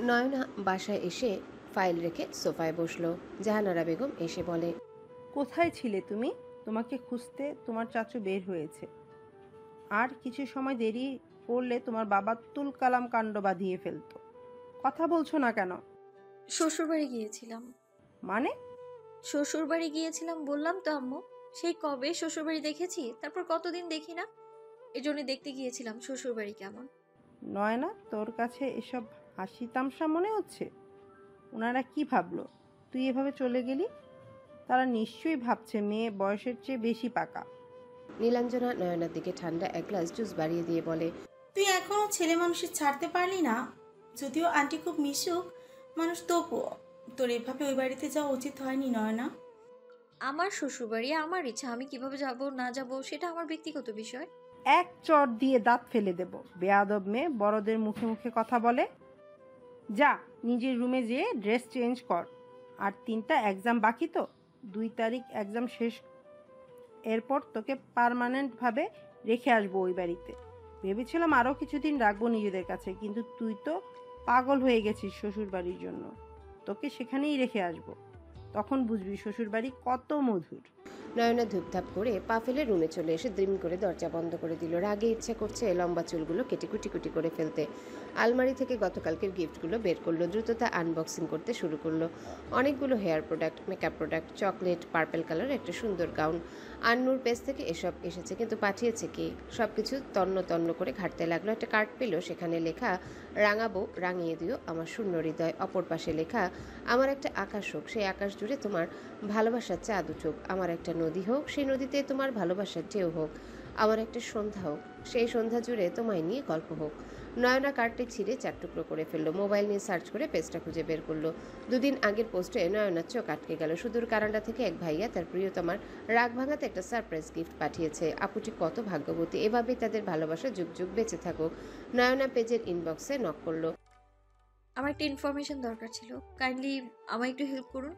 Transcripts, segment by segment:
নয়না বাসায় এসে ফাইল রেখে সোফায় বসলো। জাহানারা বেগম এসে বলে, কোথায় ছিলে তুমি? তোমাকে খুঁজতে তোমার চাচু বের হয়েছে। আর কিছু সময় দেরি করলে তোমার বাবা তুল কালাম কাণ্ড বাঁধিয়ে ফেলতো। কথা বলছো না কেন? শ্বশুরবাড়ি গিয়েছিলাম। মানে? শ্বশুরবাড়ি গিয়েছিলাম বললাম তো আম্মু। সেই কবে শ্বশুরবাড়ি দেখেছি, তারপর কতদিন দেখি না। এজন্য দেখতে গিয়েছিলাম শ্বশুরবাড়ি কেমন। নয় না, তোর কাছে এসব হাসি তামসা মনে হচ্ছে? ওনারা কি ভাবলো তুই এভাবে চলে গেলি? তারা নিশ্চয়ই ভাবছে মেয়ে বয়সের চেয়ে বেশি পাকা। নীলাঞ্জনা নয়নার দিকে ঠান্ডা এক গ্লাস জুস বাড়িয়ে দিয়ে বলে, তুই এখনো ছেলে মানুষের ছাড়তে পারলি না? যদিও আন্টি খুব মিশুক মানুষ, তবুও তোর এভাবে ওই বাড়িতে যাওয়া উচিত হয়নি নয়না। আমার শ্বশুরবাড়ি আমার ইচ্ছা, আমি কিভাবে যাব না যাব সেটা আমার ব্যক্তিগত বিষয়। এক চট দিয়ে দাঁত ফেলে দেব। বেয়াদব মেয়ে, বড়দের মুখে মুখে কথা বলে। যা নিজের রুমে যেয়ে ড্রেস চেঞ্জ কর। আর 3টা এক্সাম বাকি তো, 2 তারিখ এক্সাম শেষ। এরপর তোকে পার্মানেন্টভাবে রেখে আসবো ওই বাড়িতে। ভেবেছিলাম আরও কিছুদিন রাখবো নিজেদের কাছে, কিন্তু তুই তো পাগল হয়ে গেছিস শ্বশুর বাড়ির জন্য। তোকে সেখানেই রেখে আসবো, তখন বুঝবি শ্বশুর বাড়ি কত মধুর। নয়না ধূপধাপ করে পা ফেলে রুমে চলে এসে দ্রিম করে দরজা বন্ধ করে দিল। রাগে ইচ্ছে করছে লম্বা চুলগুলো কেটে কুটি কুটি করে ফেলতে। আলমারি থেকে গতকালকের গিফটগুলো বের করলো, দ্রুততা আনবক্সিং করতে শুরু করলো। অনেকগুলো hair product, makeup product, chocolate, purple colour একটা সুন্দর গাউন। আন্নুর পেজ থেকে এসব এসেছে, কিন্তু পাঠিয়েছে কি? সব কিছু তন্ন তন্ন করে ঘাটতে লাগলো। একটা কার্ড পেল, সেখানে লেখা, রাঙাবো রাঙিয়ে দিও আমার শূন্য হৃদয়। অপর পাশে লেখা, আমার একটা আকাশ হোক, সেই আকাশ জুড়ে তোমার ভালোবাসার চাঁদ উঠুক। আমার একটা নদী হোক, সেই নদীতে তোমার ভালোবাসার ঢেউ হোক। আমার একটা সন্ধ্যা হোক, সেই সন্ধ্যা জুড়ে তোমায় নিয়ে গল্প হোক। নয়না কার্ডটি ছিঁড়ে 4 টুকরো করে ফেললো। মোবাইল নিয়ে সার্চ করে পেজটা খুঁজে বের করলো। 2 দিন আগের পোস্টে নয়নার চোখ আটকে গেল। সুদূর কানাডা থেকে এক ভাইয়া তার প্রিয়তমার রাগ ভাঙাতে একটা সারপ্রাইজ গিফট পাঠিয়েছে। আপুটি কত ভাগ্যবতী, এভাবেই তাদের ভালোবাসা যুগ যুগ বেঁচে থাকুক। নয়না পেজের ইনবক্সে নক করলো। আমার একটা ইনফরমেশন দরকার ছিল, কাইন্ডলি আমায় একটু হেল্প করুন।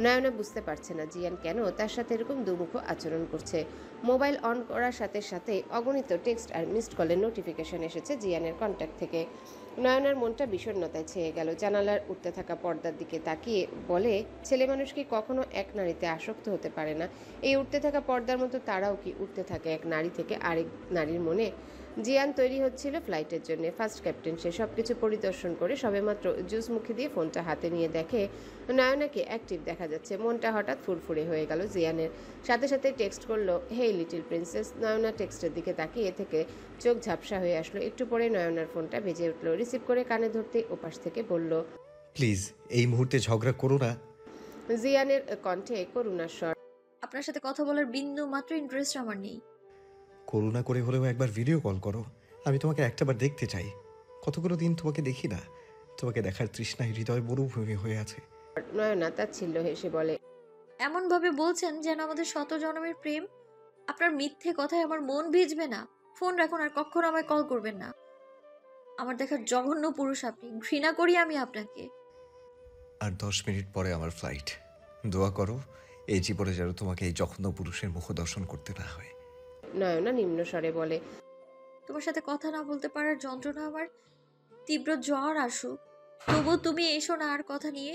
নয়না বুঝতে পারছে না জিয়ান কেন তার সাথে এরকম দুমুখ আচরণ করছে। মোবাইল অন করার সাথে সাথে অগণিত টেক্সট আর মিসড কলের নোটিফিকেশন এসেছে জিয়ানের কন্ট্যাক্ট থেকে। নয়নার মনটা বিষণ্ণতায় ছেয়ে গেল। জানালার উঠতে থাকা পর্দার দিকে তাকিয়ে বলে, ছেলে মানুষ কি কখনো এক নারীতে আসক্ত হতে পারে না? এই উঠতে থাকা পর্দার মতো তারাও কি উঠতে থাকে এক নারী থেকে আরেক নারীর মনে? জিয়ান তৈরি হচ্ছিল ফ্লাইটের জন্য। ফার্স্ট ক্যাপ্টেন সে। সব কিছু পরিদর্শন করে সবেমাত্র জুস মুখে দিয়ে ফোনটা হাতে নিয়ে দেখে নয়নাকে অ্যাক্টিভ দেখা যাচ্ছে। মনটা হঠাৎ ফুরফুরে হয়ে গেল জিয়ানের। সাথে সাথে টেক্সট করলো, হেই লিটল প্রিন্সেস। নয়না টেক্সটের দিকে তাকিয়ে থেকে চোখ ঝাপসা হয়ে আসলো। একটু পরে নয়নার ফোনটা বেজে উঠলো। রিসিভ করে কানে ধরতেই ওপাশ থেকে বলল, প্লিজ এই মুহূর্তে ঝগড়া করো না। জিয়ানের কণ্ঠে করুণার স্বর। আপনার সাথে কথা বলার বিন্দু মাত্র ইন্টারেস্ট আমার নেই। করুণা করে হলেও একবার ভিডিও কল করো। আমি তোমাকে একটাবার দেখতে চাই। কতগুলো দিন তোমাকে দেখি না। তোমাকে দেখার তৃষ্ণায় হৃদয় মরুভূমি হয়ে আছে। নয়না তাচ্ছিল্য হেসে বলে, এমন ভাবে বলছেন যেন আমাদের শত জন্মের প্রেম। আপনার মিথ্যে কথায় আমার মন ভিজবে না। ফোন রাখুন, আর কখনো আমায় কল করবেন না। আমার দেখার জঘন্য পুরুষ আপনি, ঘৃণা করি আমি আপনাকে। আর 10 মিনিট পরে আমার ফ্লাইট। দোয়া করো এই জীবনে যেন তোমাকে এই জঘন্য পুরুষের মুখ দর্শন করতে না হয়। নয়না নিম্ন স্বরে বলে, তোমার সাথে কথা না বলতে পারার যন্ত্রণা আমার তীব্র জ্বর আসুক, তবু তুমি এসো না আর কথা নিয়ে।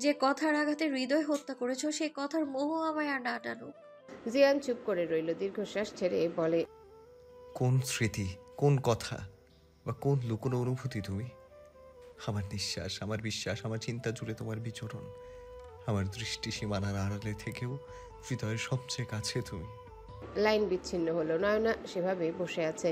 যে কথার আঘাতে হৃদয় হত্যা করেছো, সেই কথার মোহ আমায় আর না টানুক। জিয়ান চুপ করে রইল। দীর্ঘশ্বাস ছেড়ে বলে, কোন স্মৃতি, কোন কথা বা কোন লুকোনো অনুভূতি তুমি? আমার নিঃশ্বাস, আমার বিশ্বাস, আমার চিন্তা জুড়ে তোমার বিচরণ। আমার দৃষ্টি সীমানার আড়ালে থেকেও হৃদয়ের সবচেয়ে কাছে তুমি। লাইন বিচ্ছিন্ন হলো। নয়না সেভাবে বসে আছে।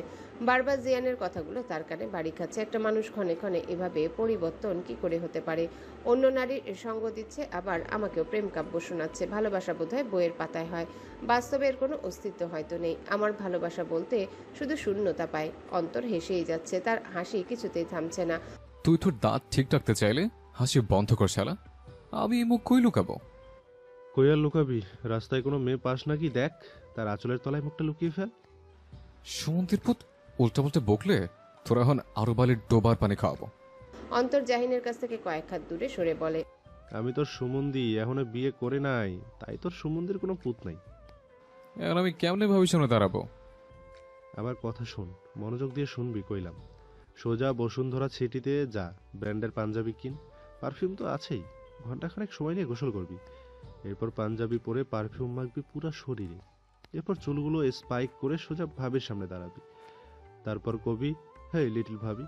বারবার জিয়ানের কথাগুলো তার কানে বাড়ি খাচ্ছে। একটা মানুষ ক্ষণে ক্ষণে এভাবে পরিবর্তন কি করে হতে পারে? অন্য নারীর সঙ্গ দিচ্ছে, আবার আমাকেও প্রেম কাব্য শোনাচ্ছে। ভালোবাসা বোধহয় বইয়ের পাতায় হয়, বাস্তবে এর কোনো অস্তিত্ব হয়তো নেই। আমার ভালোবাসা বলতে শুধু শূন্যতা পায়। অন্তর হেসেই যাচ্ছে, তার হাসি কিছুতেই থামছে না। তুই তোর দাঁত ঠিক রাখতে চাইলে হাসি বন্ধ কর শালা। আমি মুখ কই লুকাবো? কই আর লুকাবি? রাস্তায় কোনো মেয়ে পাস নাকি দেখ, তার আঁচলের তলায় মুখটা লুকিয়ে ফেল। সুমন্দির পুত, উল্টা পাল্টা বকলে তোরা এখন আরো বালির ডোবার পানি খাওয়াবো। অন্তর জাহিনের কাছ থেকে কয়েক হাত দূরে সরে বলে, আমি তোর সুমন্দি, এখনো বিয়ে করে নাই, তাই তোর সুমন্দির কোনো পুত নাই। এখন আমি কেমনে ভবিষ্যতে দাঁড়াবো? আমার কথা শোন, মনোযোগ দিয়ে শুনবি কইলাম। সোজা বসুন্ধরা সিটিতে যা, ব্র্যান্ডের পাঞ্জাবি কিন, পারফিউম তো আছেই, ঘন্টাখানেক সময় নিয়ে গোসল করবি। এরপর পাঞ্জাবি পরে পারফিউম মাখবি পুরা শরীরে। এরপর চুলগুলো স্পাইক করে সোজা ভাবির সামনে দাঁড়াবি। তারপর কবি, হ্যাঁ লিটল ভাবি,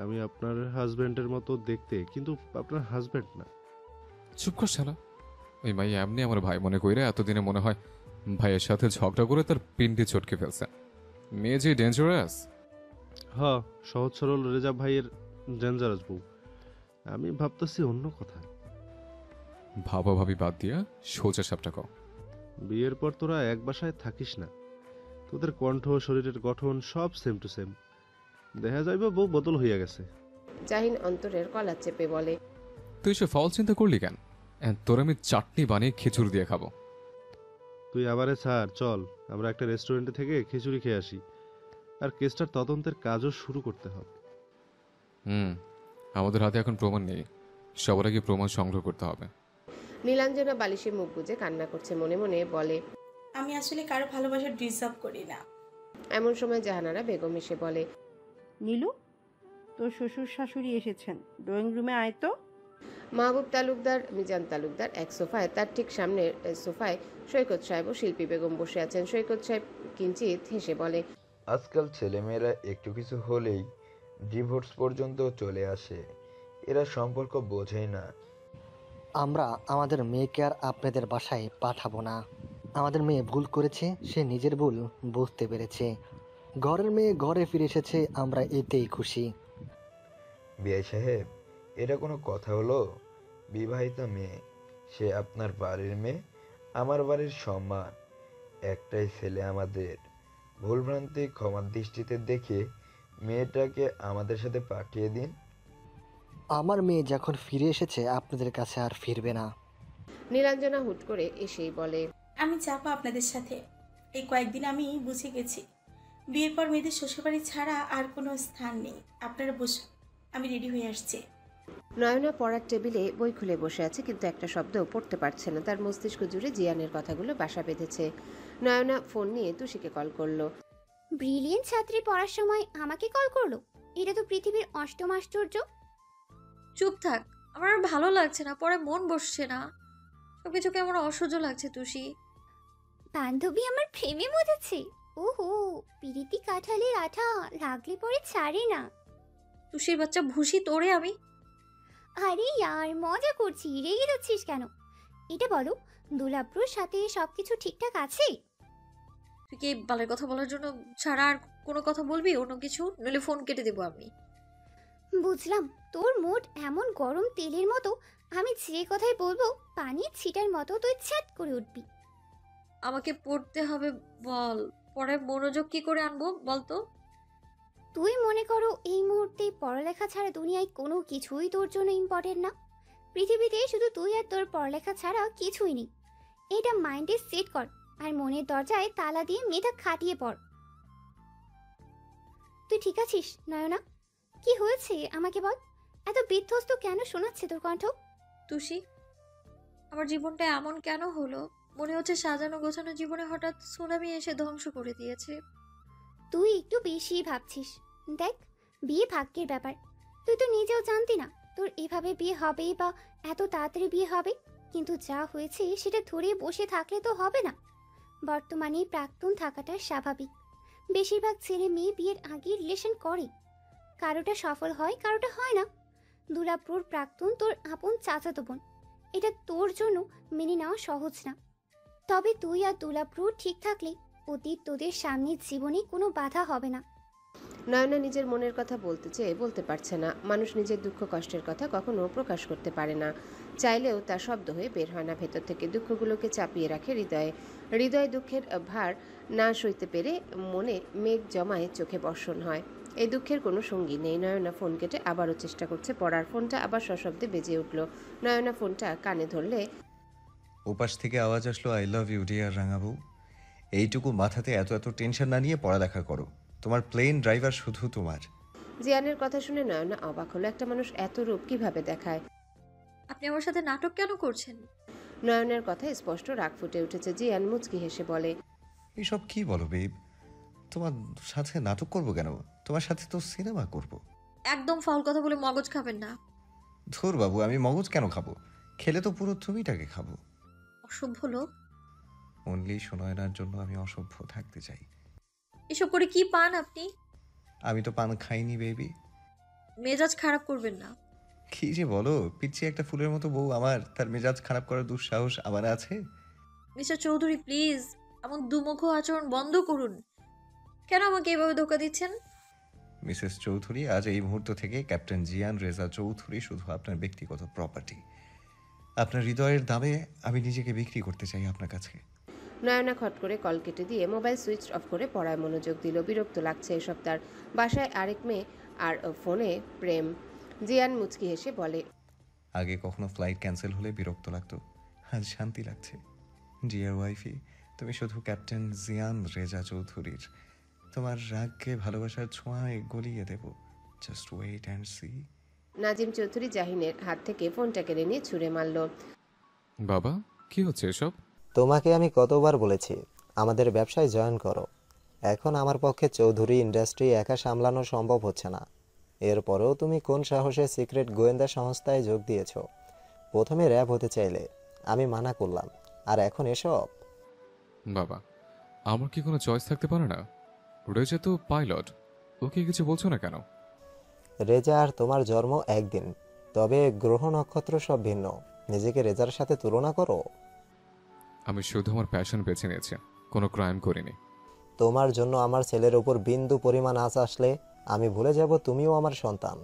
আমি আপনার হাজব্যান্ডের মতো দেখতে, কিন্তু আপনার হাজব্যান্ড না। চুপ কর শালা। ওই মাই এমনি আমার ভাই মনে কইরে এতদিনে মনে হয় ভাইয়ের সাথে ঝগড়া করে তার পিন্ডি চটকে ফেলছে। মেয়ে যে ডেঞ্জারাস। হ, সহজ সরল রেজা ভাইয়ের ডেঞ্জারাস বউ। আমি ভাবতেছি অন্য কথা। ভাবা ভাবি বাদ দিয়া সোজা সাপটা কও। বিয়ের পর তোরা এক বাসায় থাকিস না, তোদের কণ্ঠ, শরীরের গঠন সব সেম টু সেম। দেখা যাইব বউ বদল হইয়া গেছে। জাহিন অন্তরের কলার চেপে বলে, তুই সে ফাউল চিন্তা করলি কেন? তোর আমি চাটনি বানিয়ে খিচুড়ি দিয়ে খাবো। তুই আবারে ছাড়, চল আমরা একটা রেস্টুরেন্টে থেকে খিচুড়ি খেয়ে আসি। আর কেসটার তদন্তের কাজও শুরু করতে হবে। আমাদের হাতে এখন প্রমাণ নেই, সবার আগে প্রমাণ সংগ্রহ করতে হবে। নীলাঞ্জনা বালিশে মুখ গুজে কান্না করছে, মনে মনে বলে, আমি আসলে কারো ভালোবাসা ডিজার্ভ করি না। এমন সময় জাহানারা বেগম এসে বলে, নীলু, তোর শ্বশুর শাশুড়ি এসেছেন, ড্রয়িং রুমে আয় তো। মাহবুব তালুকদার, মিজান তালুকদার এক সোফায়, তার ঠিক সামনের সোফায় সৈকত সাহেব ও শিল্পী বেগম বসে আছেন। সৈকত সাহেব কিঞ্চিত হেসে বলে, আজকাল ছেলেমেয়েরা একটু কিছু হলেই ডিভোর্স পর্যন্ত চলে আসে। এরা সম্পর্ক বোঝেই না। আমরা আমাদের মেয়েকে আর আপনাদের বাসায় পাঠাবো না। আমাদের মেয়ে ভুল করেছে, সে নিজের ভুল বুঝতে পেরেছে। ঘরের মেয়ে ঘরে ফিরে এসেছে, আমরা এতেই খুশি। বিআই সাহেব, এটা কোনো কথা হলো? বিবাহিত মেয়ে, সে আপনার বাড়ির মেয়ে, আমার বাড়ির সম্মান। একটাই ছেলে আমাদের। ভুলভ্রান্তি ক্ষমার দৃষ্টিতে দেখে মেয়েটাকে আমাদের সাথে পাঠিয়ে দিন। আমার মেয়ে যখন ফিরে এসেছে আপনাদের কাছে আর ফিরবে না। নীলাঞ্জনা হুট করে এসেই বলে, আমি যাবো আপনাদের সাথে। এই কয়েকদিন আমি বুঝে গেছি বিয়ের পর মেয়েদের শ্বশুরবাড়ি ছাড়া আর কোনো স্থান নেই। আপনারা বসুন, আমি রেডি হয়ে আসছি। নয়না পড়ার টেবিলে বই খুলে বসে আছে, কিন্তু একটা শব্দও পড়তে পারছে না। তার মস্তিষ্ক জুড়ে জিয়ানের কথাগুলো বাসা বেঁধেছে। নয়না ফোন নিয়ে তুষিকে কল করলো। ব্রিলিয়েন্ট ছাত্রী পড়ার সময় আমাকে কল করলো, এটা তো পৃথিবীর অষ্টম আশ্চর্য। চুপ থাক, আমার আর ভালো লাগছে না, পরে মন বসছে না, সবকিছু কেমন অসহ্য লাগছে। তুষি, বান্ধবী আমার প্রেমে মজেছে। ওহো, পিরিতি কাঁঠালের আঠা লাগলে পরে ছাড়ে না। তুষির বাচ্চা ভুসি তোরে আমি। আরে ইয়ার, মজা করছি, রেগে যাচ্ছিস কেন? এটা বলো, দুলাব্রুর সাথে সবকিছু ঠিকঠাক আছে? তুই কি এই বালের কথা বলার জন্য ছাড়া আর কোনো কথা বলবি? অন্য কিছু নইলে ফোন কেটে দেবো আমি। বুঝলাম, তোর মুড এমন গরম তেলের মতো, আমি যে কথাই বলবো পানির ছিটার মতো তুই ছ্যাট করে উঠবি। আমাকে পড়তে হবে বল, পরে মনোযোগ কি করে আনবো বলতো? তুই মনে করো এই মুহূর্তে পড়ালেখা ছাড়া দুনিয়ায় কোনো কিছুই তোর জন্য ইম্পর্টেন্ট না। পৃথিবীতে শুধু তুই আর তোর পড়ালেখা ছাড়া কিছুই নেই। এটা মাইন্ডে সেট কর, আর মনের দরজায় তালা দিয়ে মেয়েটা খাটিয়ে পড়। তুই ঠিক আছিস নয়না? কি হয়েছে আমাকে বল, এত বিধ্বস্ত কেন শোনাচ্ছে তোর কণ্ঠ? তুষি, আমার জীবনটা এমন কেন হলো? মনে হচ্ছে সাজানো গোছানো জীবনে হঠাৎ সুনামি এসে ধ্বংস করে দিয়েছে। তুই একটু বেশি ভাবছিস। দেখ, বিয়ে ভাগ্যের ব্যাপার। তুই তো নিজেও জানতি না তোর এভাবে বিয়ে হবে বা এত তাড়াতাড়ি বিয়ে হবে, কিন্তু যা হয়েছে সেটা ধরে বসে থাকলে তো হবে না। বর্তমানে প্রাক্তন থাকাটা স্বাভাবিক। বেশিরভাগ ছেলে মেয়ে বিয়ের আগে রিলেশন করে, কারোটা সফল হয়, কারোটা হয় না। দুলাব্রুর প্রাক্তন তোর আপন চাচাতো বোন, এটা তোর জন্য মেনে নেওয়া সহজ না। তবে তুই আর দুলাব্রু ঠিক থাকলে অতীত তোদের সামনের জীবনে কোনো বাধা হবে না। নয়না নিজের মনের কথা বলতে চেয়ে বলতে পারছে না। মানুষ নিজের দুঃখ কষ্টের কথা কখনো প্রকাশ করতে পারে না, চাইলেও তা শব্দ হয়ে বের হয় না। ভেতর থেকে দুঃখগুলোকে চাপিয়ে রাখে হৃদয়ে। হৃদয় দুঃখের ভার না সইতে পেরে মনে মেঘ জমায়, চোখে বর্ষণ হয়। এই দুঃখের কোনো সঙ্গী নেই। নয়না ফোন কেটে আবারও চেষ্টা করছে পড়ার। ফোনটা আবার সশব্দে বেজে উঠল। নয়না ফোনটা কানে ধরলে ওপাশ থেকে আওয়াজ আসলো, আই লাভ ইউ ডিয়ার রাঙাবু। এইটুকু মাথাতে এত এত টেনশন না নিয়ে পড়ালেখা করো, তোমার প্লেন ড্রাইভার শুধু তোমার। জিয়ানের কথা শুনে নয়না অবাক হলো। একটা মানুষ এত রূপ কিভাবে দেখায়? আপনি আমার সাথে নাটক কেন করছেন? নয়নের কথায় স্পষ্ট রাগ ফুটে উঠেছে। জিয়ান মুচকি হেসে বলে, এসব কি বলো বেব? তোমার সাথে নাটক করব কেন? তোমার সাথে তো সিনেমা করব। একদম ফাউল কথা বলে মগজ খাবেন না। ধুর বাবু, আমি মগজ কেন খাবো? খেলে তো পুরো তুমিটাকে খাবো। অসভ্য লোক। অনলি সুনয়নার জন্য আমি অসভ্য থাকতে চাই। এসব করে কি পান আপনি? আমি তো পান খাইনি বেবি। মেজাজ খারাপ করবেন না। কি যে বলো, পিচ্ছি একটা ফুলের মতো বউ আমার, তার মেজাজ খারাপ করার দুঃসাহস আমার আছে? মিস্টার চৌধুরী প্লিজ এমন দুমুখ আচরণ বন্ধ করুন। কেন আমাকে এভাবে ধোকা দিচ্ছেন? মিসেস চৌধুরী, আজ এই মুহূর্ত থেকে ক্যাপ্টেন জিয়ান রেজা চৌধুরী শুধু আপনার ব্যক্তিগত প্রপার্টি। আপনার হৃদয়ের দামে আমি নিজেকে বিক্রি করতে চাই আপনার কাছে। নয়না খট করে কল কেটে দিয়ে মোবাইল সুইচ অফ করে পড়ায় মনোযোগ দিল। বিরক্ত লাগছে এসব তার। বাসায় আরেক মেয়ে আর ফোনে প্রেম। জিয়ান মুচকি হেসে বলে, আগে কখনো ফ্লাইট ক্যান্সেল হলে বিরক্ত লাগতো, আজ শান্তি লাগছে। ডিয়ার ওয়াইফি, তুমি শুধু ক্যাপ্টেন জিয়ান রেজা চৌধুরীর। তোমার রাগকে ভালোবাসার ছোঁয়ায় গলিয়ে দেব। Just wait and see. Nazim Chowdhury জাহিনের হাত থেকে ফোনটা কেড়ে নিয়ে ছুঁড়ে মারল। বাবা, কি হচ্ছে এসব? তোমাকে আমি কতবার বলেছি আমাদের ব্যবসায় জয়েন করো। এখন আমার পক্ষে চৌধুরী ইন্ডাস্ট্রি একা সামলানো সম্ভব হচ্ছে না। এরপরেও তুমি কোন সাহসে সিক্রেট গোয়েন্দা সংস্থায় যোগ দিয়েছো? প্রথমে র্যাব হতে চাইলে আমি মানা করলাম, আর এখন এসব। বাবা, আমার কি কোনো চয়েস থাকতে পারে না? রেজা তো পাইলট, ওকে কিছু বলছো না কেন? রেজা আর তোমার জন্ম একদিন, তবে গ্রহ নক্ষত্র সব ভিন্ন। নিজেকে রেজার সাথে তুলনা করো। আমি শুধু আমার প্যাশন বেছে নিয়েছি, কোনো ক্রাইম করিনি। তোমার জন্য আমার ছেলের উপর বিন্দু পরিমাণ আঁচ আসলে আমি ভুলে যাব তুমিও আমার সন্তান।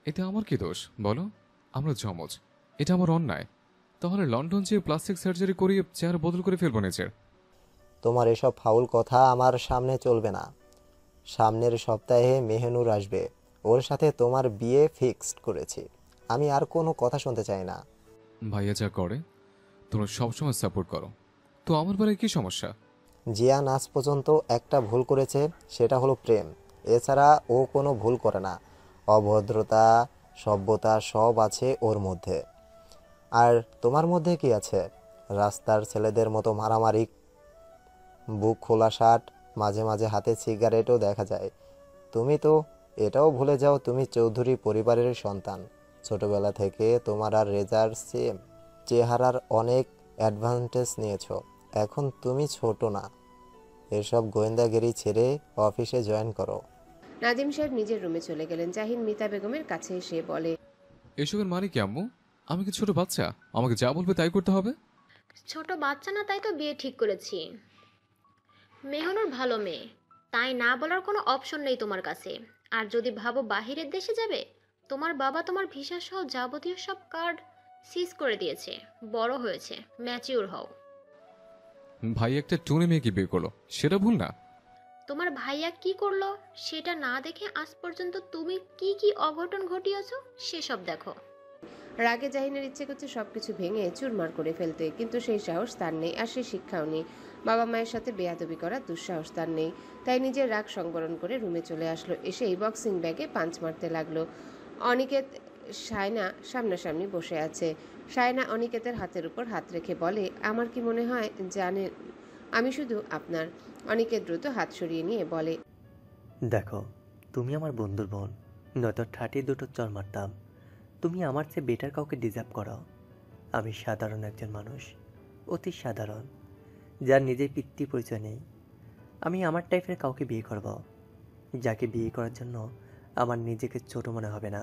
এতে আমার কি দোষ বলো? আমরা জমজ, এটা আমার অন্যায়। তাহলে লন্ডন যেয়ে প্লাস্টিক সার্জারি করিয়ে চেহারা বদল করে ফেলবো নিজের। তোমার এসব ফাউল কথা আমার সামনে চলবে না। সামনের সপ্তাহে মেহনুর আসবে, ওর সাথে তোমার বিয়ে ফিক্সড করেছি। আমি আর কোনো কথা শুনতে চাই না। ভাইয়া যা করে তোমরা সবসময় সাপোর্ট করো, তো আমার বেলায় কি সমস্যা? জিয়ান আজ পর্যন্ত একটা ভুল করেছে, সেটা হলো প্রেম। এছাড়া ও কোনো ভুল করে না। অভদ্রতা, সভ্যতা সব আছে ওর মধ্যে। আর তোমার মধ্যে কি আছে? রাস্তার ছেলেদের মতো মারামারি, বুক খোলা শার্ট, মাঝে মাঝে হাতে সিগারেটও দেখা যায়। তুমি তো এটাও ভুলে যাও তুমি চৌধুরী পরিবারের সন্তান। ছোটবেলা থেকে তোমার আর রেজার সেম চেহারার অনেক অ্যাডভান্টেজ নিয়েছো। এখন তুমি ছোট না। এসব গোয়েন্দাগিরি ছেড়ে অফিসে জয়েন করো। নাজিম সাহেব নিজের রুমে চলে গেলেন। জাহিন মিতা বেগমের কাছে এসে বলে, এসবের মানে কি আম্মু? আমি কি ছোট বাচ্চা? আমাকে যা বলবে তাই করতে হবে? ছোট বাচ্চা না, তাই তো বিয়ে ঠিক করেছি। মেহনুর ভালো মেয়ে, তাই না বলার কোনো অপশন নেই তোমার কাছে। আর যদি ভাবো বাহিরের দেশে যাবে, তোমার বাবা তোমার ভিসা সহ যাবতীয় সব কার্ড সিজ করে দিয়েছে। বড় হয়েছে, ম্যাচিউর হও। ভাই একটা টুনি মেয়েকে বিয়ে করলো, সেটা ভুল না? তোমার ভাইয়া কি করলো সেটা না দেখে আজ পর্যন্ত তুমি কি কি অঘটন ঘটিয়েছো সেসব দেখো। রাগে জাহিনের ইচ্ছে করছে সবকিছু ভেঙে চুরমার করে ফেলতে, কিন্তু সেই সাহস তার নেই, আর সেই শিক্ষাও নেই। বাবা মায়ের সাথে বেয়াদবি করার দুঃসাহস তার নেই। তাই নিজের রাগ সংবরণ করে রুমে চলে আসলো। এসেই বক্সিং ব্যাগে পাঞ্চ মারতে লাগলো। অনিকেত সায়না সামনাসামনি বসে আছে। সায়না অনিকেতের হাতের উপর হাত রেখে বলে, আমার কি মনে হয় জানেন, আমি শুধু আপনার। অনিকেত দ্রুত হাত সরিয়ে নিয়ে বলে, দেখো, তুমি আমার বন্ধুর বোন, নয়তো ঠাটিয়ে দুটো চর মারতাম। তুমি আমার চেয়ে বেটার কাউকে ডিজার্ভ করো। আমি সাধারণ একজন মানুষ, অতি সাধারণ, যার নিজের পিতৃ পরিচয় নেই। আমি আমার টাইপের কাউকে বিয়ে করব, যাকে বিয়ে করার জন্য আমার নিজেকে ছোট মনে হবে না।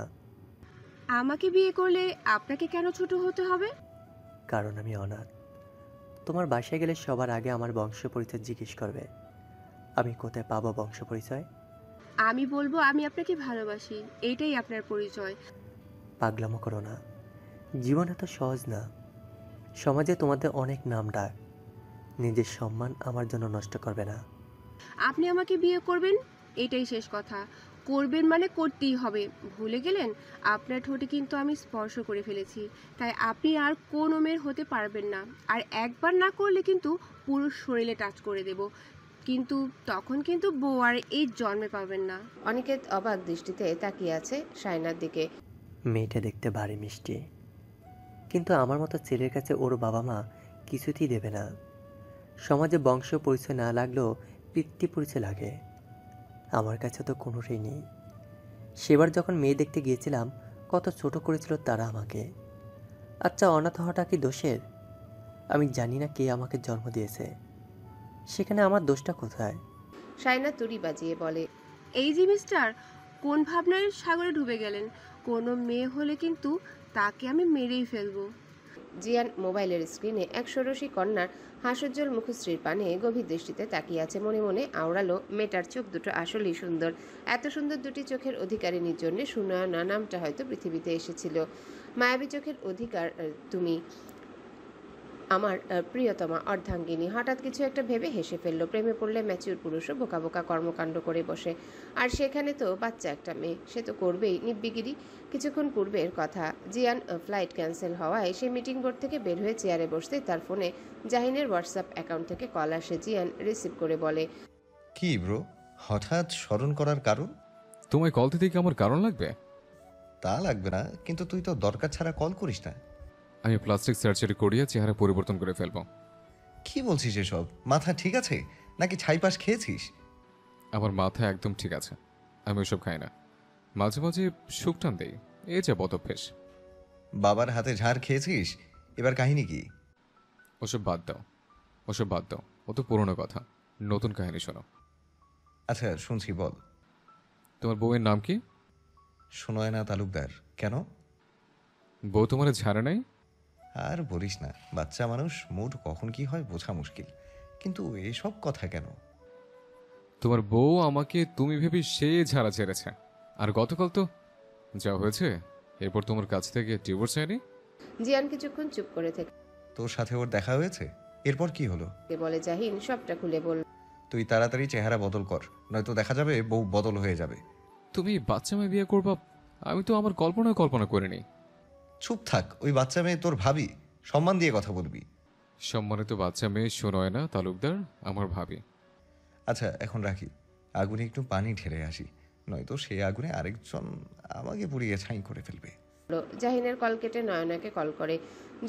আমাকে বিয়ে করলে আপনাকে কেন ছোট হতে হবে? কারণ আমি অনাথ। তোমার বাসায় গেলে সবার আগে আমার বংশ পরিচয় জিজ্ঞেস করবে। আমি কোথায় পাবো বংশ পরিচয়? আমি বলবো আমি আপনাকে ভালোবাসি, এইটাই আপনার পরিচয়। পাগলামো করো না, জীবন এত সহজ না। সমাজে তোমাদের অনেক নাম ডাক, নিজের সম্মান আমার জন্য নষ্ট করবে না। আপনি আমাকে বিয়ে করবেন, এটাই শেষ কথা। করবেন মানে করতেই হবে। ভুলে গেলেন আপনার ঠোঁটে কিন্তু আমি স্পর্শ করে ফেলেছি, তাই আপনি আর কোনো মেয়ের হতে পারবেন না। আর একবার না করলে কিন্তু পুরো শরীরে টাচ করে দেব, কিন্তু তখন কিন্তু বউ আর এই জন্মে পাবেন না। অনিকেত অবাক দৃষ্টিতে তাকিয়ে আছে সায়নার দিকে। মেয়েটা দেখতে ভারী মিষ্টি, কিন্তু আমার মতো ছেলের কাছে ওর বাবা মা কিছুতেই দেবে না। সমাজে বংশ পরিচয় না লাগলেও পিতৃপুরুষে লাগে। আমার কাছে তো কোনোটাই নেই। সেবার যখন মেয়ে দেখতে গিয়েছিলাম কত ছোট করেছিল তারা আমাকে। আচ্ছা, অনাথ হওয়াটা কি দোষের? আমি জানি না কে আমাকে জন্ম দিয়েছে, সেখানে আমার দোষটা কোথায়? শায়না তুড়ি বাজিয়ে বলে, এই যে মিস্টার, কোন ভাবনার সাগরে ডুবে গেলেন? কোনো মেয়ে হলে কিন্তু তাকে আমি মেরেই ফেলবো। জিয়ান মোবাইলের স্ক্রিনে এক ষোড়শী কন্যার হাস্যোজ্জ্বল মুখশ্রীর পানে গভীর দৃষ্টিতে তাকিয়ে আছে। মনে মনে আওড়ালো, মেয়েটার চোখ দুটো আসলেই সুন্দর। এত সুন্দর দুটি চোখের অধিকারিণীর জন্য সুনয়না নামটা হয়তো পৃথিবীতে এসেছিল। মায়াবী চোখের অধিকার তুমি, আমার প্রিয়তমা অর্ধাঙ্গিনী। হঠাৎ কিছু একটা ভেবে হেসে ফেললো। প্রেমে পড়লে ম্যাচিউর পুরুষও বোকা বোকা কর্মকাণ্ড করে বসে, আর সেখানে তো বাচ্চা একটা মেয়ে, সে তো করবেই নিব্বিগিরি। কিছুক্ষণ পূর্বের কথা, জিয়ান ফ্লাইট ক্যান্সেল হওয়ায় সে মিটিং বোর্ড থেকে বের হয়ে চেয়ারে বসতেই তার ফোনে জাহিনের হোয়াটসঅ্যাপ অ্যাকাউন্ট থেকে কল আসে। জিয়ান রিসিভ করে বলে, কি ব্রো, হঠাৎ স্মরণ করার কারণ? তোমায় কল দিতে কি আমার কারণ লাগবে? তা লাগবে না, কিন্তু তুই তো দরকার ছাড়া কল করিস না। আমি প্লাস্টিক সার্জারি করিয়ে চেহারা পরিবর্তন করে ফেলবো। কি বলছিস এসব? মাথা ঠিক আছে নাকি ছাইপাশ খেয়েছিস? আমার মাথা একদম ঠিক আছে, আমি ওসব খাই না। মাঝে মাঝে শুকটান দেই, এই যে বদভ্যেস। বাবার হাতে ঝাড় খেয়েছিস, এবার কাহিনী কি? ওসব বাদ দাও, ওসব বাদ দাও, ও তো পুরোনো কথা। নতুন কাহিনী শোনো। আচ্ছা শুনছি, বল। তোমার বউয়ের নাম কি? সুনয়না তালুকদার। কেন? বউ তোমার ঝাড়ে নাই? আর বলিস না, বাচ্চা মানুষ, মুড কখন কি হয় বোঝা মুশকিল। কিন্তু এসব কথা কেন? তোমার বউ আমাকে তুমি ভেবে সে ঝাড়া ছেড়েছে, আর গতকাল তো যা হয়েছে, এরপর তোমার কাছ থেকে ডিভোর্স হয়নি। জিয়ান কিছুক্ষণ চুপ করে থেকে তোর সাথে ওর দেখা হয়েছে? এরপর কি হলো? বলে, জাহিন সবটা খুলে বলল। তুই তাড়াতাড়ি চেহারা বদল কর, নয়তো দেখা যাবে বউ বদল হয়ে যাবে। তুমি বাচ্চা মেয়ে বিয়ে করবা? আমি তো আমার কল্পনা করিনি। চুপ থাক, ওই বাচ্চা মেয়ে তোর ভাবি, সম্মান দিয়ে কথা বলবি। সম্মানিত বাচ্চা মেয়ে সুনয়না তালুকদার আমার ভাবি। আচ্ছা এখন রাখি, আগুনে একটু পানি ঢেলে আসি, নয়তো সে আগুনে আরেকজন আমাকে পুড়িয়ে ছাই করে ফেলবে। জাহিনের কল কেটে নয়নাকে কল করে।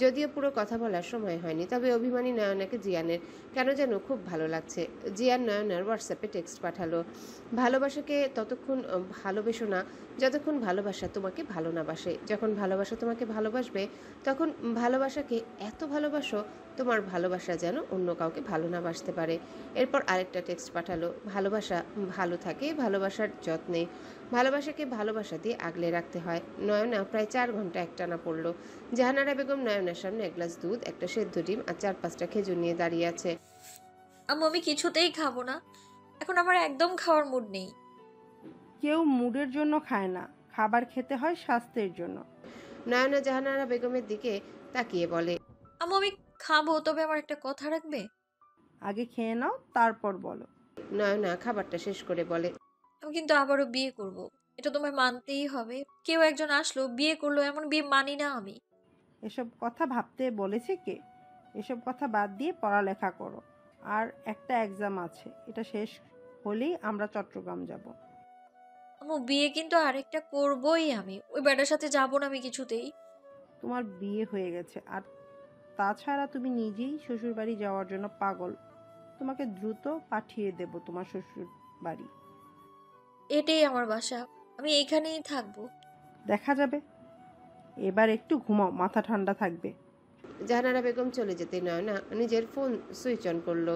যদিও পুরো কথা বলার সময় হয়নি, তবে অভিমানী নয়নাকে জিয়ানের কেন যেন খুব ভালো লাগছে। জিয়ান নয়নার হোয়াটসঅ্যাপে টেক্সট পাঠালো, ভালোবাসাকে ততক্ষণ ভালোবেসো না যতক্ষণ ভালোবাসা তোমাকে ভালো না বাসে। যখন ভালোবাসা তোমাকে ভালোবাসবে, তখন ভালোবাসাকে এত ভালোবাসো তোমার ভালোবাসা যেন অন্য কাউকে ভালো না বাসতে পারে। এরপর আরেকটা টেক্সট পাঠালো, ভালোবাসা ভালো থাকে ভালোবাসার যত্নে, ভালোবাসাকে ভালোবাসা দিয়ে আগলে রাখতে হয়। নয়না প্রায় 4 ঘন্টা একটানা পড়ল। জাহানারা বেগম নয়নার সামনে এক গ্লাস দুধ, একটা সেদ্ধ ডিম আর 4-5টা খেজুর নিয়ে দাঁড়িয়ে আছে। আম্মু, আমি কিছুতেই খাবো না, এখন আমার একদম খাওয়ার মুড নেই। কেউ মুডের জন্য খায় না, খাবার খেতে হয় স্বাস্থ্যের জন্য। নয়না জাহানারা বেগমের দিকে তাকিয়ে বলে, আম্মু, আমি খাবো, তবে আমার একটা কথা রাখবে? আগে খেয়ে নাও, তারপর বলো। নয়না খাবারটা শেষ করে বলে, আমি কিন্তু আবারও বিয়ে করব, এটা তোমায় মানতেই হবে। কেউ একজন আসলো, বিয়ে করলো, এমন বিয়ে মানি না আমি। এসব কথা ভাবতে বলেছে কে? এসব কথা বাদ দিয়ে পড়ালেখা করো। আর একটা এক্সাম আছে, এটা শেষ হলেই আমরা চট্টগ্রাম যাব। আম্মু, বিয়ে কিন্তু আরেকটা করবই আমি, ওই বেটার সাথে যাবো না আমি কিছুতেই। তোমার বিয়ে হয়ে গেছে, আর তাছাড়া তুমি নিজেই শ্বশুরবাড়ি যাওয়ার জন্য পাগল। তোমাকে দ্রুত পাঠিয়ে দেব তোমার শ্বশুর বাড়ি। এটাই আমার বাসা, আমি এইখানেই থাকবো। দেখা যাবে। এবার একটু ঘুমাও, মাথা ঠান্ডা থাকবে। জাহানারা বেগম চলে যেতে নয়না নিজের ফোন সুইচ অন করলো।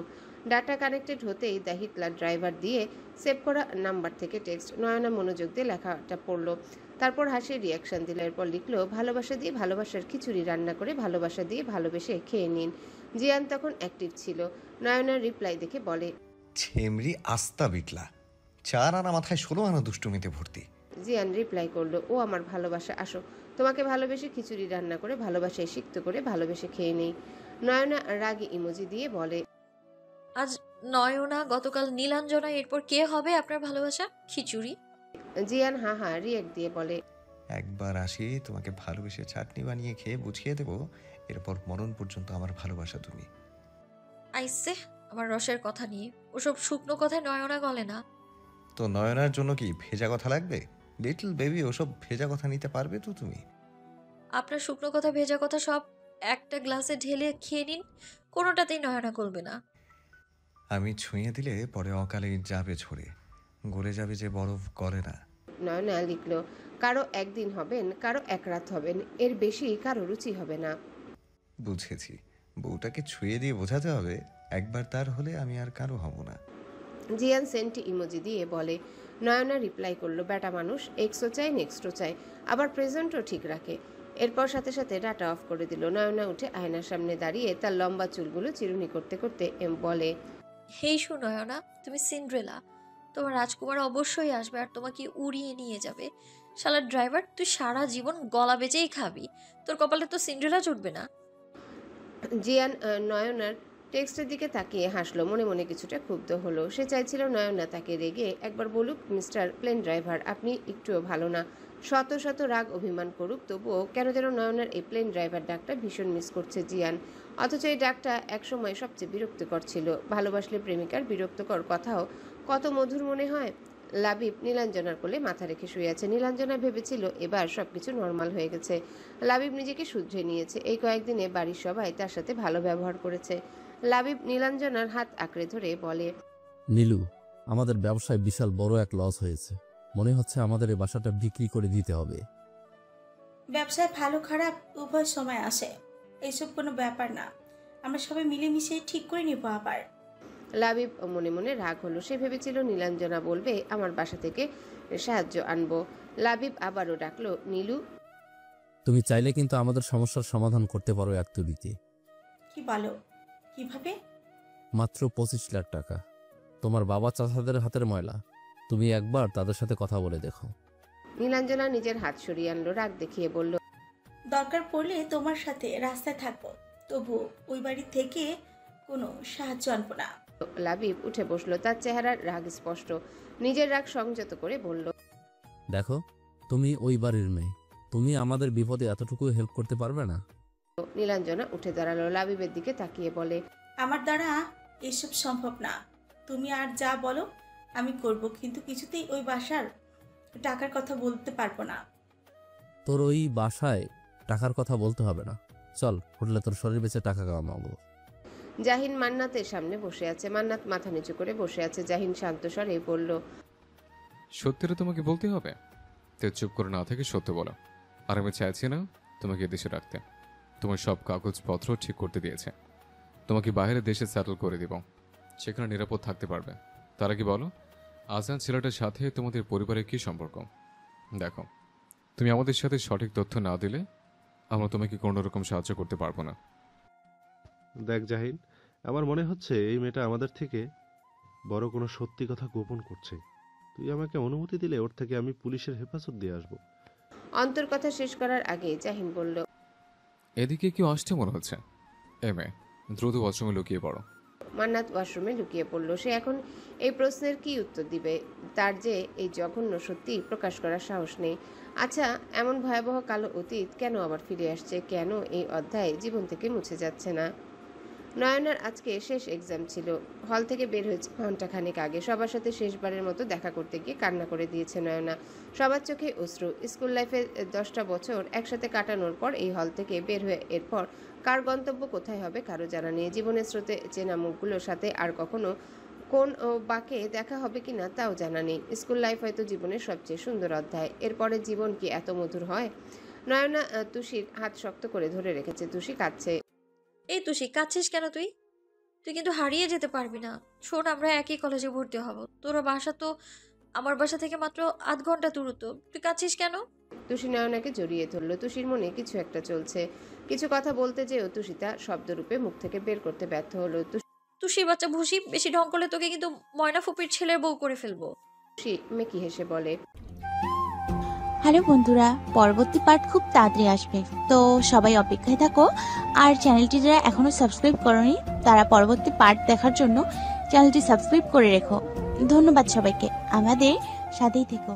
ডাটা কানেক্টেড হতেই দ্য হিটলার ড্রাইভার দিয়ে সেভ করা নাম্বার থেকে টেক্সট। নয়না মনোযোগ দিয়ে লেখাটা পড়লো, তারপর হাসির রিয়াকশন দিল। এরপর লিখলো, ভালোবাসা দিয়ে ভালোবাসার খিচুড়ি রান্না করে ভালোবাসা দিয়ে ভালোবেসে খেয়ে নিন। জিয়ান তখন অ্যাক্টিভ ছিল। নয়নার রিপ্লাই দেখে বলে, ছেমরি আস্তা বিটলা, 4 আনা মাথায় 16 আনা দুষ্টুমিতে ভর্তি। জিয়ান রিপ্লাই করলো, ও আমার ভালোবাসা, আসো তোমাকে ভালোবেসে খিচুড়ি রান্না করে ভালোবাসায় সিক্ত করে ভালোবেসে খেয়ে নেই। নয়না রাগী ইমোজি দিয়ে বলে, আজ নয়না, গতকাল নীলাঞ্জনা, এরপর কে হবে আপনার ভালোবাসা? খিচুড়ি। জিয়ান হা হা রিয়েক্ট দিয়ে বলে, একবার আসি, তোমাকে ভালোবেসে চাটনি বানিয়ে খেয়ে বুঝিয়ে দেবো, এরপর মরণ পর্যন্ত আমার ভালোবাসা তুমি। আইসে আমার রসের কথা নিয়ে, ওসব শুকনো কথায় নয়না গলে না। তো নয়নার জন্য কি ভেজা কথা লাগবে? লিটল বেবি, ওসব ভেজা কথা নিতে পারবে তো তুমি? আপনার শুকনো কথা ভেজা কথা সব একটা গ্লাসে ঢেলে খেয়ে নিন, কোনোটাতেই নয়না গলবে না। আমি ছুঁয়ে দিলে পরে অকালেই যাবে ঝরে, গলে যাবে যে বরফ গলে না। নয়না লিখলো, কারো একদিন হবেন, কারো এক রাত হবেন, এর বেশি কারো রুচি হবে না। বুঝেছি, বউটাকে ছুঁয়ে দিয়ে বোঝাতে হবে একবার তার হলে আমি আর কারো হব না। জিয়ান সেন্টি ইমোজি দিয়ে বলে। নয়না রিপ্লাই করলো, বেটা মানুষ এক্সও চাই নেক্সটও চাই, আবার প্রেজেন্টও ঠিক রাখে। এরপর সাথে সাথে ডাটা অফ করে দিল। নয়না উঠে আয়নার সামনে দাঁড়িয়ে তার লম্বা চুলগুলো চিরুনি করতে করতে বলে, হেই সুনয়না, তুমি সিন্ড্রেলা, তোমার রাজকুমার অবশ্যই আসবে আর তোমাকে উড়িয়ে নিয়ে যাবে। শালা ড্রাইভার, তুই সারা জীবন গলা বেচেই খাবি, তোর কপালে তো সিন্ড্রেলা চড়বে না। জিয়ান নয়নার টেক্সটের দিকে তাকিয়ে হাসলো, মনে মনে কিছুটা ক্ষুব্ধ হলো। সে চাইছিল নয়না তাকে রেগে একবার বলুক, মিস্টার প্লেন ড্রাইভার আপনি একটুও ভালো না। শত শত রাগ অভিমান করুক, তবুও কেন যেন নয়নার এই প্লেন ড্রাইভার ডাকটা ভীষণ মিস করছে জিয়ান। অথচ এই ডাকটা একসময় সবচেয়ে বিরক্তিকর ছিল। ভালোবাসলে প্রেমিকার বিরক্তকর কথাও কত মধুর মনে হয়। লাবিব নীলাঞ্জনার কোলে মাথা রেখে শুয়ে আছে। নীলাঞ্জনা ভেবেছিল এবার সবকিছু নর্মাল হয়ে গেছে। লাবিব নিজেকে শুধরে নিয়েছে। এই কয়েকদিনে বাড়ির সবাই তার সাথে ভালো ব্যবহার করেছে। লাবিব নীলাঞ্জনার হাত আঁকড়ে ধরে বলে, নীলু, আমাদের ব্যবসায় বিশাল বড় এক লস হয়েছে। মনে হচ্ছে আমাদের এই বাসাটা বিক্রি করে দিতে হবে। ব্যবসায় ভালো খারাপ উভয় সময় আসে, এসব কোনো ব্যাপার না, আমরা সবাই মিলেমিশে ঠিক করে নিব। আবার লাবিব মনে মনে রাগ হলো। সে ভেবেছিল নীলাঞ্জনা বলবে আমার বাসা থেকে সাহায্য আনবো। লাবিব আবারও ডাকলো, নীলু। তুমি চাইলে কিন্তু আমাদের সমস্যার সমাধান করতে পারো এক তুড়িতে। কি বলো, কিভাবে? মাত্র 25 লাখ টাকা। তোমার বাবা চাচাদের হাতের ময়লা, তুমি একবার তাদের সাথে কথা বলে দেখো। নীলাঞ্জনা নিজের হাত সরিয়ে আনলো, রাগ দেখিয়ে বলল, দরকার পড়লে তোমার সাথে রাস্তায় থাকবো, তবু ওই বাড়ি থেকে কোনো সাহায্য আনবো না। লাবিব উঠে বসলো, তার চেহারার রাগ স্পষ্ট। নিজের রাগ সংযত করে বলল, দেখো, তুমি ওই বাড়ির মেয়ে, তুমি আমাদের বিপদে এতটুকু হেল্প করতে পারবে না? নীলাঞ্জনা উঠে দাঁড়ালো, লাবিবের দিকে তাকিয়ে বলে, আমার দ্বারা এসব সম্ভব না। তুমি আর যা বলো আমি করব, কিন্তু কিছুতেই ওই বাসার টাকার কথা বলতে পারবো না। তোর ওই বাসায় টাকার কথা বলতে হবে না, চল হোটেলে তোর শরীর বেঁচে টাকা কামাবো। জাহিন মান্নাতের সামনে বসে আছে। মান্নাত মাথা নিচু করে বসে আছে। জাহিন শান্ত স্বরে বলল, সত্যিটা তোমাকে বলতে হবে, তো চুপ করে না থেকে সত্য বলো। আর আমি চাইছি না তোমাকে দেশে রাখতে। তোমার সব কাগজপত্র ঠিক করতে দিয়েছে, তোমাকে বাইরে দেশে সেটেল করে দিব, সেখানে নিরাপদ থাকতে পারবে। তারা কি বলো, আজান ছেলেটার সাথে তোমাদের পরিবারের কি সম্পর্ক? দেখো, তুমি আমাদের সাথে সঠিক তথ্য না দিলে আমরা তোমাকে কোনো রকম সাহায্য করতে পারবো না। দেখ জাহিন, আমার মনে হচ্ছে এই মেয়েটা আমাদের থেকে বড় কোনো সত্যি কথা গোপন করছে। তুই আমাকে অনুমতি দিলে ওর থেকে আমি পুলিশের হেফাজত দিয়ে আসবো। অন্তর কথা শেষ করার আগে জাহিন বলল, এদিকে কেউ আসছে মনে হচ্ছে। এ মেয়ে, দ্রুত ওয়াশরুমে লুকিয়ে পড়ো। মান্নাত ওয়াশরুমে লুকিয়ে পড়ল। সে এখন এই প্রশ্নের কি উত্তর দিবে? তার যে এই জঘন্য সত্যি প্রকাশ করার সাহস নেই। আচ্ছা, এমন ভয়াবহ কালো অতীত কেন আবার ফিরে আসছে? কেন এই অধ্যায় জীবন থেকে মুছে যাচ্ছে না? নয়নার আজকে শেষ এক্সাম ছিল। হল থেকে বের হয়েছে ঘন্টাখানেক আগে। সবার সাথে শেষবারের মতো দেখা করতে গিয়ে কান্না করে দিয়েছে নয়না। সবার চোখে অশ্রু। স্কুল লাইফে 10টা বছর একসাথে কাটানোর পর এই হল থেকে বের হয়ে এরপর কার গন্তব্য কোথায় হবে কারো জানা নেই। জীবনের স্রোতে চেনা মুখগুলোর সাথে আর কখনো কোন বাঁকে দেখা হবে কিনা তাও জানা নেই। স্কুল লাইফ হয়তো জীবনের সবচেয়ে সুন্দর অধ্যায়। এরপরে জীবন কি এত মধুর হয়? নয়না তুষির হাত শক্ত করে ধরে রেখেছে। তুষি কাঁদছে। এই তুষি, কাঁদছিস কেন তুই? তুই কিন্তু হারিয়ে যেতে পারবি না। শোন, আমরা একই কলেজে ভর্তি হব। তোর বাসা তো আমার বাসা থেকে মাত্র 8 ঘন্টা দূরত্ব। তুই কাঁদছিস কেন? তুষি নয়নাকে জড়িয়ে ধরলো। তুষির মনে কিছু একটা চলছে। কিছু কথা বলতে যেও তুষিতা শব্দরূপে মুখ থেকে বের করতে ব্যর্থ হলো। তুষি বাচ্চা ভুসি, বেশি ঢং করলে তোকে কিন্তু ময়না ফুপির ছেলের বউ করে ফেলবো। তুষি মেকি হেসে বলে, হ্যালো বন্ধুরা, পরবর্তী পার্ট খুব তাড়াতাড়ি আসবে, তো সবাই অপেক্ষায় থাকো। আর চ্যানেলটি যারা এখনো সাবস্ক্রাইব করোনি তারা পরবর্তী পার্ট দেখার জন্য চ্যানেলটি সাবস্ক্রাইব করে রেখো। ধন্যবাদ সবাইকে, আমাদের সাথেই থেকো।